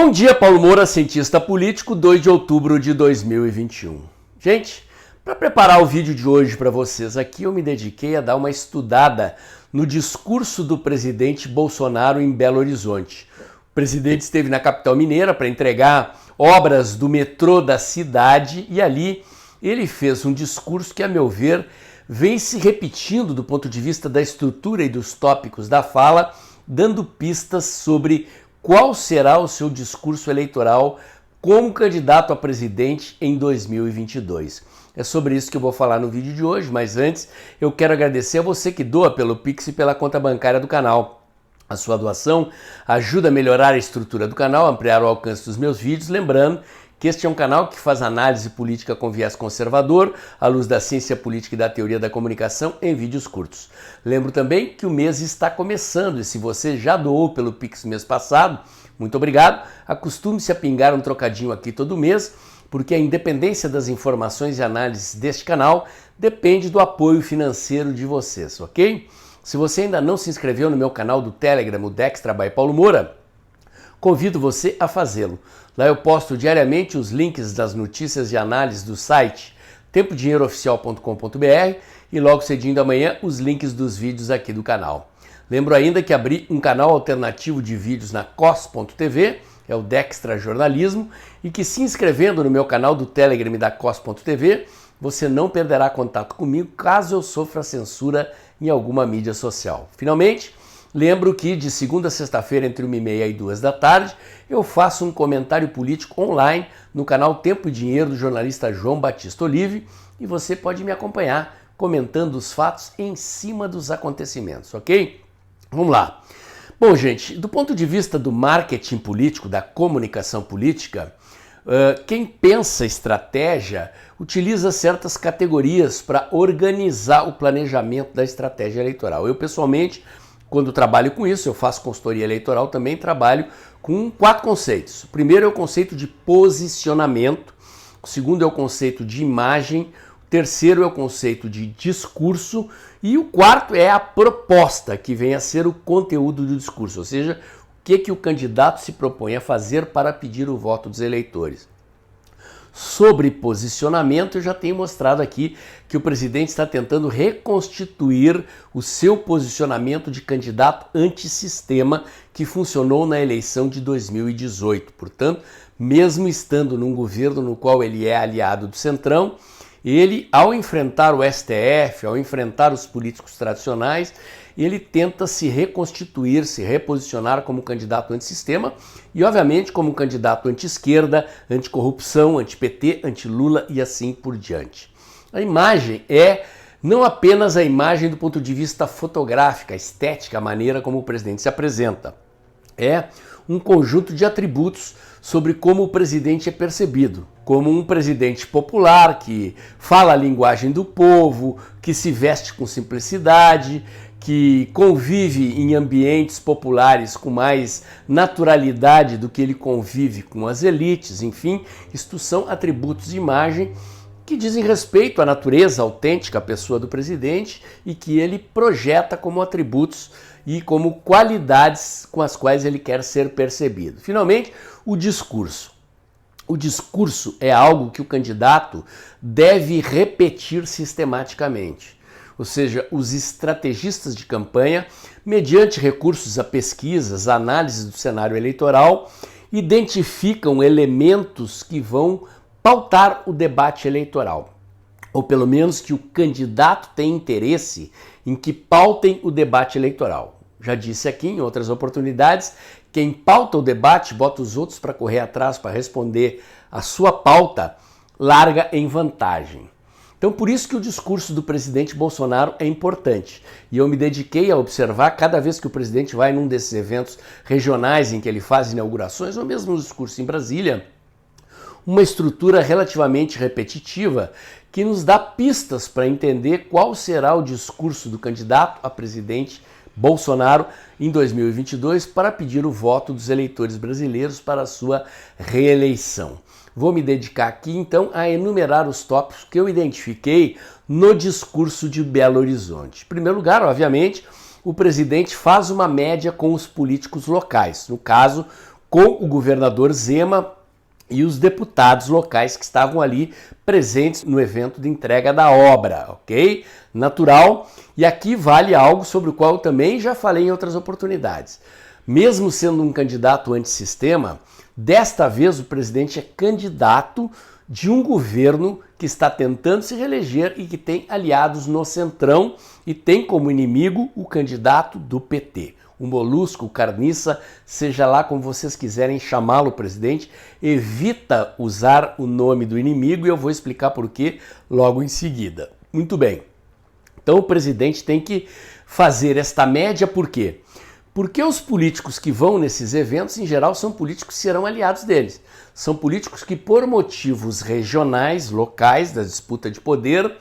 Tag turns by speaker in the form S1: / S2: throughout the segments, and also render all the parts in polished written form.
S1: Bom dia, Paulo Moura, cientista político, 2 de outubro de 2021. Gente, para preparar o vídeo de hoje para vocês aqui, eu me dediquei a dar uma estudada no discurso do presidente Bolsonaro em Belo Horizonte. O presidente esteve na capital mineira para entregar obras do metrô da cidade e ali ele fez um discurso que, a meu ver, vem se repetindo do ponto de vista da estrutura e dos tópicos da fala, dando pistas sobre qual será o seu discurso eleitoral como candidato a presidente em 2022. É sobre isso que eu vou falar no vídeo de hoje, mas antes eu quero agradecer a você que doa pelo Pix e pela conta bancária do canal. A sua doação ajuda a melhorar a estrutura do canal, ampliar o alcance dos meus vídeos, lembrando que este é um canal que faz análise política com viés conservador, à luz da ciência política e da teoria da comunicação em vídeos curtos. Lembro também que o mês está começando e se você já doou pelo Pix mês passado, muito obrigado. Acostume-se a pingar um trocadinho aqui todo mês, porque a independência das informações e análises deste canal depende do apoio financeiro de vocês, ok? Se você ainda não se inscreveu no meu canal do Telegram, o Dextra by Paulo Moura, convido você a fazê-lo. Lá eu posto diariamente os links das notícias e análises do site tempodinheirooficial.com.br e logo cedinho da manhã os links dos vídeos aqui do canal. Lembro ainda que abri um canal alternativo de vídeos na cos.tv, é o Dextra Jornalismo, e que se inscrevendo no meu canal do Telegram da cos.tv, você não perderá contato comigo caso eu sofra censura em alguma mídia social. Finalmente, lembro que de segunda a sexta-feira, entre 1h30 e 2 da tarde, eu faço um comentário político online no canal Tempo e Dinheiro do jornalista João Batista Olive e você pode me acompanhar comentando os fatos em cima dos acontecimentos, ok? Vamos lá. Bom, gente, do ponto de vista do marketing político, da comunicação política, quem pensa estratégia utiliza certas categorias para organizar o planejamento da estratégia eleitoral. Eu, pessoalmente, quando trabalho com isso, eu faço consultoria eleitoral, também trabalho com 4 conceitos. O primeiro é o conceito de posicionamento, o segundo é o conceito de imagem, o terceiro é o conceito de discurso e o quarto é a proposta, que vem a ser o conteúdo do discurso, ou seja, o que o candidato se propõe a fazer para pedir o voto dos eleitores. Sobre posicionamento, eu já tenho mostrado aqui que o presidente está tentando reconstituir o seu posicionamento de candidato antissistema que funcionou na eleição de 2018. Portanto, mesmo estando num governo no qual ele é aliado do Centrão, ele, ao enfrentar o STF, ao enfrentar os políticos tradicionais, ele tenta se reconstituir, se reposicionar como candidato antissistema e, obviamente, como candidato anti-esquerda, anticorrupção, anti-PT, anti-Lula e assim por diante. A imagem é não apenas a imagem do ponto de vista fotográfico, a estética, a maneira como o presidente se apresenta. É um conjunto de atributos sobre como o presidente é percebido, como um presidente popular que fala a linguagem do povo, que se veste com simplicidade, que convive em ambientes populares com mais naturalidade do que ele convive com as elites, enfim, isto são atributos de imagem que dizem respeito à natureza autêntica, à pessoa do presidente e que ele projeta como atributos e como qualidades com as quais ele quer ser percebido. Finalmente, o discurso. O discurso é algo que o candidato deve repetir sistematicamente. Ou seja, os estrategistas de campanha, mediante recursos a pesquisas, análises do cenário eleitoral, identificam elementos que vão pautar o debate eleitoral. Ou pelo menos que o candidato tem interesse em que pautem o debate eleitoral. Já disse aqui em outras oportunidades, quem pauta o debate, bota os outros para correr atrás, para responder a sua pauta, larga em vantagem. Então, por isso que o discurso do presidente Bolsonaro é importante. E eu me dediquei a observar, cada vez que o presidente vai num desses eventos regionais em que ele faz inaugurações, ou mesmo no discurso em Brasília, uma estrutura relativamente repetitiva que nos dá pistas para entender qual será o discurso do candidato a presidente Bolsonaro em 2022 para pedir o voto dos eleitores brasileiros para a sua reeleição. Vou me dedicar aqui então a enumerar os tópicos que eu identifiquei no discurso de Belo Horizonte. Em primeiro lugar, obviamente, o presidente faz uma média com os políticos locais, no caso, com o governador Zema e os deputados locais que estavam ali presentes no evento de entrega da obra, ok? Natural. E aqui vale algo sobre o qual eu também já falei em outras oportunidades. Mesmo sendo um candidato antissistema, desta vez o presidente é candidato de um governo que está tentando se reeleger e que tem aliados no centrão e tem como inimigo o candidato do PT. O molusco, o carniça, seja lá como vocês quiserem chamá-lo, presidente, evita usar o nome do inimigo e eu vou explicar por quê logo em seguida. Muito bem. Então o presidente tem que fazer esta média, por quê? Porque os políticos que vão nesses eventos, em geral, são políticos que serão aliados deles. São políticos que, por motivos regionais, locais, da disputa de poder,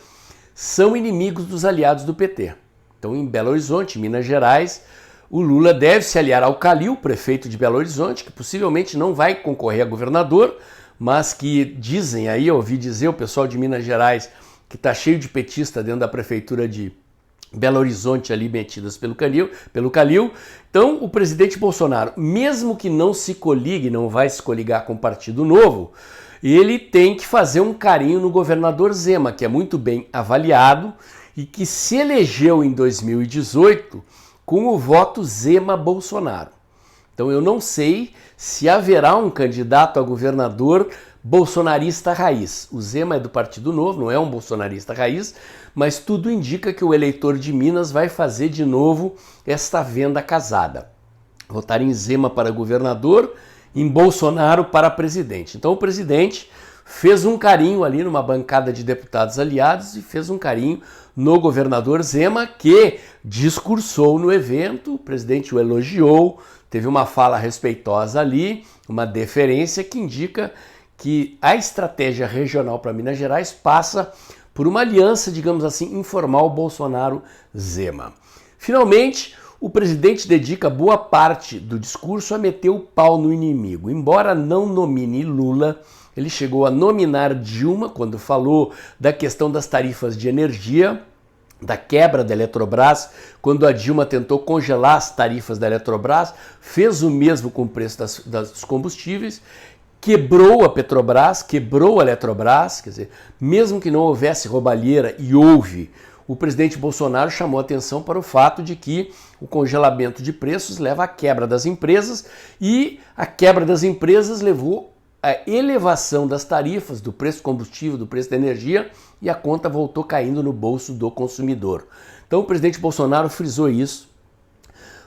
S1: são inimigos dos aliados do PT. Então, em Belo Horizonte, Minas Gerais, o Lula deve se aliar ao Calil, prefeito de Belo Horizonte, que possivelmente não vai concorrer a governador, mas que dizem aí, eu ouvi dizer, o pessoal de Minas Gerais, que está cheio de petista dentro da prefeitura de Belo Horizonte ali metidas pelo Calil. Então, o presidente Bolsonaro, mesmo que não se coligue, não vai se coligar com o Partido Novo, ele tem que fazer um carinho no governador Zema, que é muito bem avaliado e que se elegeu em 2018 com o voto Zema-Bolsonaro. Então eu não sei se haverá um candidato a governador bolsonarista raiz. O Zema é do Partido Novo, não é um bolsonarista raiz, mas tudo indica que o eleitor de Minas vai fazer de novo esta venda casada. Votar em Zema para governador, em Bolsonaro para presidente. Então o presidente fez um carinho ali numa bancada de deputados aliados e fez um carinho no governador Zema, que discursou no evento, o presidente o elogiou, teve uma fala respeitosa ali, uma deferência que indica que a estratégia regional para Minas Gerais passa por uma aliança, digamos assim, informal Bolsonaro-Zema. Finalmente, o presidente dedica boa parte do discurso a meter o pau no inimigo. Embora não nomine Lula, ele chegou a nominar Dilma quando falou da questão das tarifas de energia, da quebra da Eletrobras, quando a Dilma tentou congelar as tarifas da Eletrobras, fez o mesmo com o preço dos combustíveis, quebrou a Petrobras, quebrou a Eletrobras, quer dizer, mesmo que não houvesse roubalheira, e houve, o presidente Bolsonaro chamou atenção para o fato de que o congelamento de preços leva à quebra das empresas e a quebra das empresas levou à elevação das tarifas, do preço do combustível, do preço da energia, e a conta voltou caindo no bolso do consumidor. Então o presidente Bolsonaro frisou isso,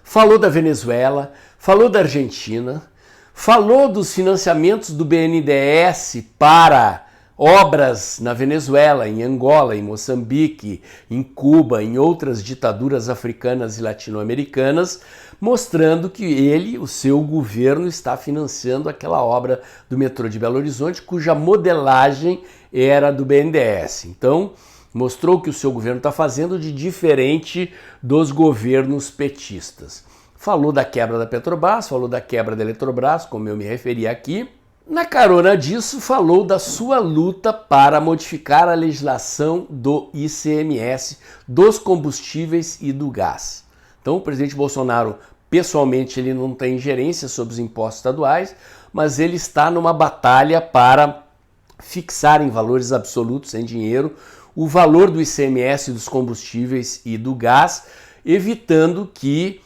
S1: falou da Venezuela, falou da Argentina, falou dos financiamentos do BNDES para obras na Venezuela, em Angola, em Moçambique, em Cuba, em outras ditaduras africanas e latino-americanas, mostrando que ele, o seu governo, está financiando aquela obra do metrô de Belo Horizonte, cuja modelagem era do BNDES. Então, mostrou que o seu governo está fazendo de diferente dos governos petistas. Falou da quebra da Petrobras, falou da quebra da Eletrobras, como eu me referi aqui. Na carona disso, falou da sua luta para modificar a legislação do ICMS, dos combustíveis e do gás. Então, o presidente Bolsonaro, pessoalmente, ele não tem ingerência sobre os impostos estaduais, mas ele está numa batalha para fixar em valores absolutos, em dinheiro, o valor do ICMS, dos combustíveis e do gás, evitando que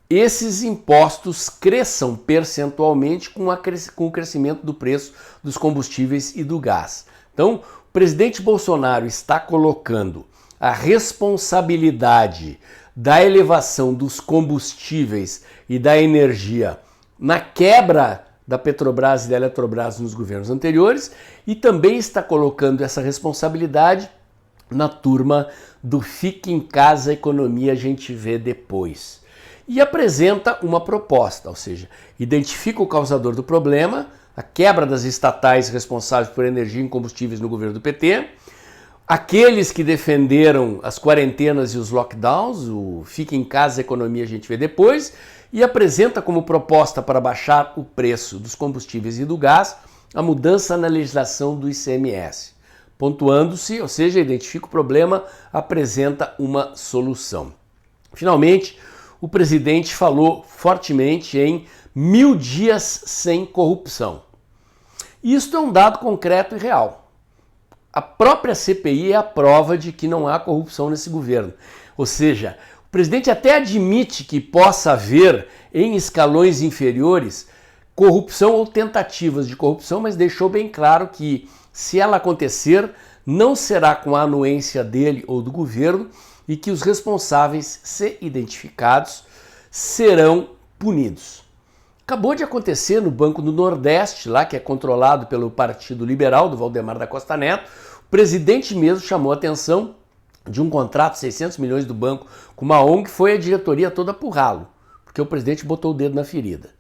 S1: esses impostos cresçam percentualmente com o crescimento do preço dos combustíveis e do gás. Então, o presidente Bolsonaro está colocando a responsabilidade da elevação dos combustíveis e da energia na quebra da Petrobras e da Eletrobras nos governos anteriores e também está colocando essa responsabilidade na turma do Fique em Casa, Economia a gente vê depois. E apresenta uma proposta, ou seja, identifica o causador do problema, a quebra das estatais responsáveis por energia e combustíveis no governo do PT, aqueles que defenderam as quarentenas e os lockdowns, o Fique em Casa, Economia a gente vê depois, e apresenta como proposta para baixar o preço dos combustíveis e do gás a mudança na legislação do ICMS. Pontuando-se, ou seja, identifica o problema, apresenta uma solução. Finalmente, o presidente falou fortemente em 1000 dias sem corrupção. Isto é um dado concreto e real. A própria CPI é a prova de que não há corrupção nesse governo. Ou seja, o presidente até admite que possa haver, em escalões inferiores, corrupção ou tentativas de corrupção, mas deixou bem claro que, se ela acontecer, não será com a anuência dele ou do governo e que os responsáveis, se identificados, serão punidos. Acabou de acontecer no Banco do Nordeste, lá que é controlado pelo Partido Liberal do Valdemar da Costa Neto. O presidente mesmo chamou a atenção de um contrato de 600 milhões do banco com uma ONG, foi a diretoria toda pro ralo, porque o presidente botou o dedo na ferida.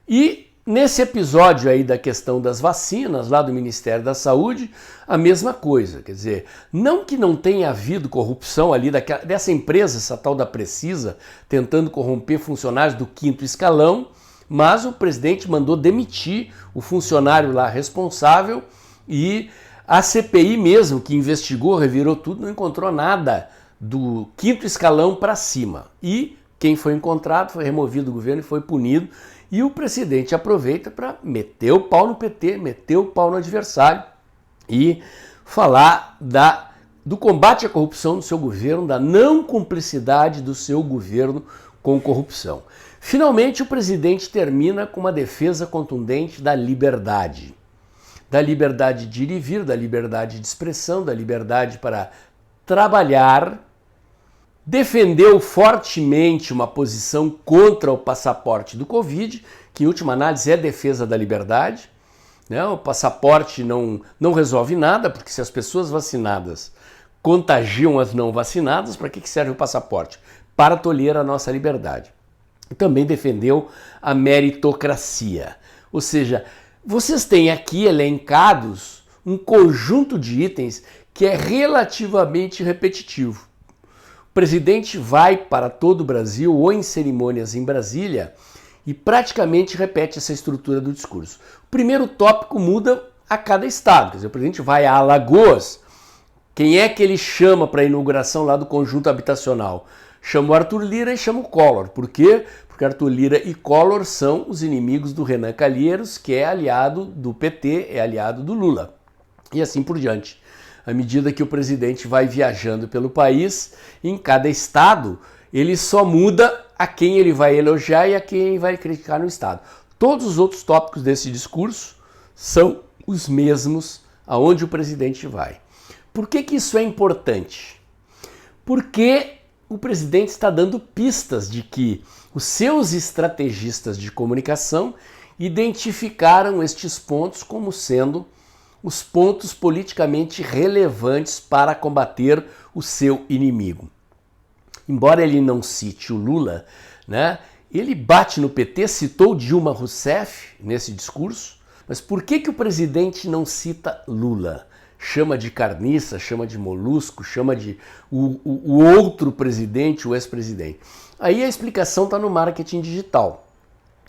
S1: E nesse episódio aí da questão das vacinas, lá do Ministério da Saúde, a mesma coisa. Quer dizer, não que não tenha havido corrupção ali dessa empresa, essa tal da Precisa, tentando corromper funcionários do 5º escalão, mas o presidente mandou demitir o funcionário lá responsável e a CPI mesmo, que investigou, revirou tudo, não encontrou nada do 5º escalão para cima. E quem foi encontrado foi removido do governo e foi punido. E o presidente aproveita para meter o pau no PT, meter o pau no adversário e falar do combate à corrupção do seu governo, da não cumplicidade do seu governo com corrupção. Finalmente, o presidente termina com uma defesa contundente da liberdade. Da liberdade de ir e vir, da liberdade de expressão, da liberdade para trabalhar. Defendeu fortemente uma posição contra o passaporte do Covid, que em última análise é defesa da liberdade. Né? O passaporte não resolve nada, porque se as pessoas vacinadas contagiam as não vacinadas, para que serve o passaporte? Para tolher a nossa liberdade. Também defendeu a meritocracia. Ou seja, vocês têm aqui elencados um conjunto de itens que é relativamente repetitivo. O presidente vai para todo o Brasil ou em cerimônias em Brasília e praticamente repete essa estrutura do discurso. O primeiro tópico muda a cada estado. Quer dizer, o presidente vai a Alagoas, quem é que ele chama para a inauguração lá do conjunto habitacional? Chama o Arthur Lira e chama o Collor. Por quê? Porque Arthur Lira e Collor são os inimigos do Renan Calheiros, que é aliado do PT, é aliado do Lula. E assim por diante. À medida que o presidente vai viajando pelo país, em cada estado, ele só muda a quem ele vai elogiar e a quem ele vai criticar no estado. Todos os outros tópicos desse discurso são os mesmos aonde o presidente vai. Por que isso é importante? Porque o presidente está dando pistas de que os seus estrategistas de comunicação identificaram estes pontos como sendo os pontos politicamente relevantes para combater o seu inimigo. Embora ele não cite o Lula, né, ele bate no PT, citou Dilma Rousseff nesse discurso, mas por que o presidente não cita Lula? Chama de carniça, chama de molusco, chama de o outro presidente, o ex-presidente. Aí a explicação está no marketing digital.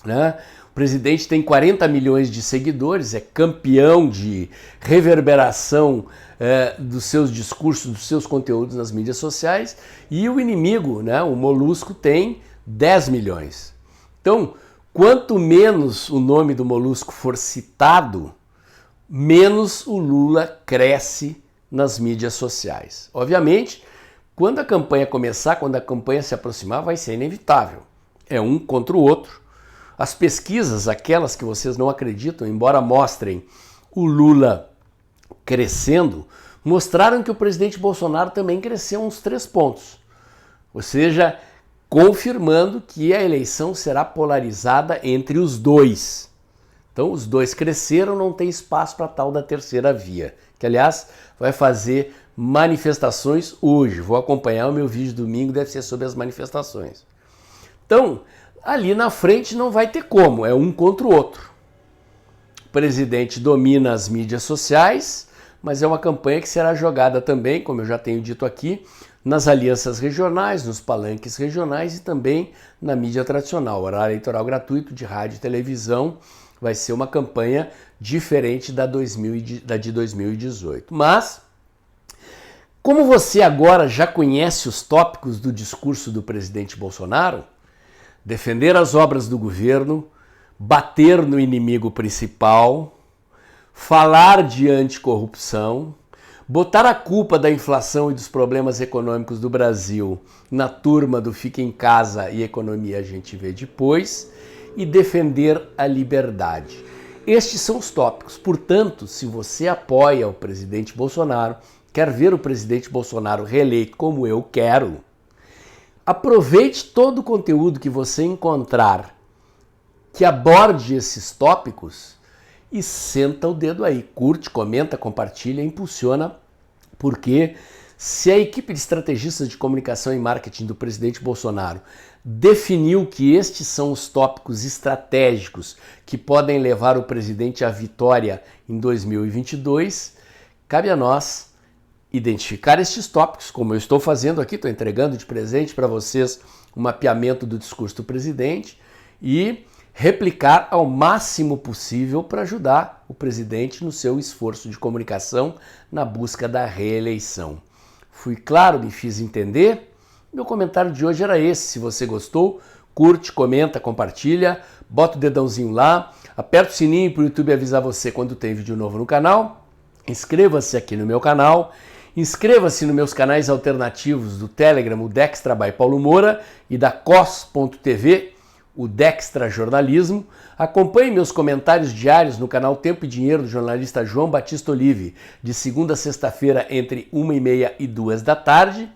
S1: Né? O presidente tem 40 milhões de seguidores, é campeão de reverberação dos seus discursos, dos seus conteúdos nas mídias sociais, e o inimigo, né, o molusco, tem 10 milhões. Então, quanto menos o nome do molusco for citado, menos o Lula cresce nas mídias sociais. Obviamente, quando a campanha começar, quando a campanha se aproximar, vai ser inevitável. É um contra o outro. As pesquisas, aquelas que vocês não acreditam, embora mostrem o Lula crescendo, mostraram que o presidente Bolsonaro também cresceu uns 3 pontos. Ou seja, confirmando que a eleição será polarizada entre os dois. Então, os dois cresceram, não tem espaço para tal da terceira via, que, aliás, vai fazer manifestações hoje. Vou acompanhar o meu vídeo domingo, deve ser sobre as manifestações. Então, ali na frente não vai ter como, é um contra o outro. O presidente domina as mídias sociais, mas é uma campanha que será jogada também, como eu já tenho dito aqui, nas alianças regionais, nos palanques regionais e também na mídia tradicional. O horário eleitoral gratuito de rádio e televisão vai ser uma campanha diferente da de 2018. Mas, como você agora já conhece os tópicos do discurso do presidente Bolsonaro, defender as obras do governo, bater no inimigo principal, falar de anticorrupção, botar a culpa da inflação e dos problemas econômicos do Brasil na turma do fica em casa e economia a gente vê depois, e defender a liberdade. Estes são os tópicos. Portanto, se você apoia o presidente Bolsonaro, quer ver o presidente Bolsonaro reeleito como eu quero, aproveite todo o conteúdo que você encontrar que aborde esses tópicos e senta o dedo aí. Curte, comenta, compartilha, impulsiona, porque se a equipe de estrategistas de comunicação e marketing do presidente Bolsonaro definiu que estes são os tópicos estratégicos que podem levar o presidente à vitória em 2022, cabe a nós identificar estes tópicos, como eu estou fazendo aqui, estou entregando de presente para vocês um mapeamento do discurso do presidente e replicar ao máximo possível para ajudar o presidente no seu esforço de comunicação na busca da reeleição. Fui claro, me fiz entender? Meu comentário de hoje era esse. Se você gostou, curte, comenta, compartilha, bota o dedãozinho lá, aperta o sininho para o YouTube avisar você quando tem vídeo novo no canal, inscreva-se aqui no meu canal, inscreva-se nos meus canais alternativos do Telegram, o Dextra by Paulo Moura, e da COS.tv, o Dextra Jornalismo. Acompanhe meus comentários diários no canal Tempo e Dinheiro do jornalista João Batista Olive, de segunda a sexta-feira entre 1h30 e 2 da tarde.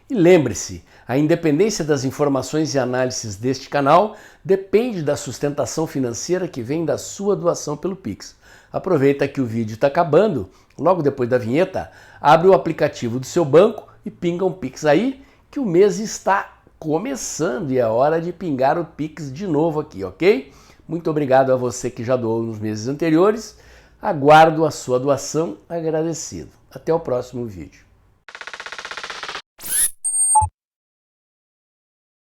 S1: E lembre-se, a independência das informações e análises deste canal depende da sustentação financeira que vem da sua doação pelo Pix. Aproveita que o vídeo está acabando, logo depois da vinheta, abre o aplicativo do seu banco e pinga um Pix aí, que o mês está começando e é hora de pingar o Pix de novo aqui, ok? Muito obrigado a você que já doou nos meses anteriores. Aguardo a sua doação agradecido. Até o próximo vídeo.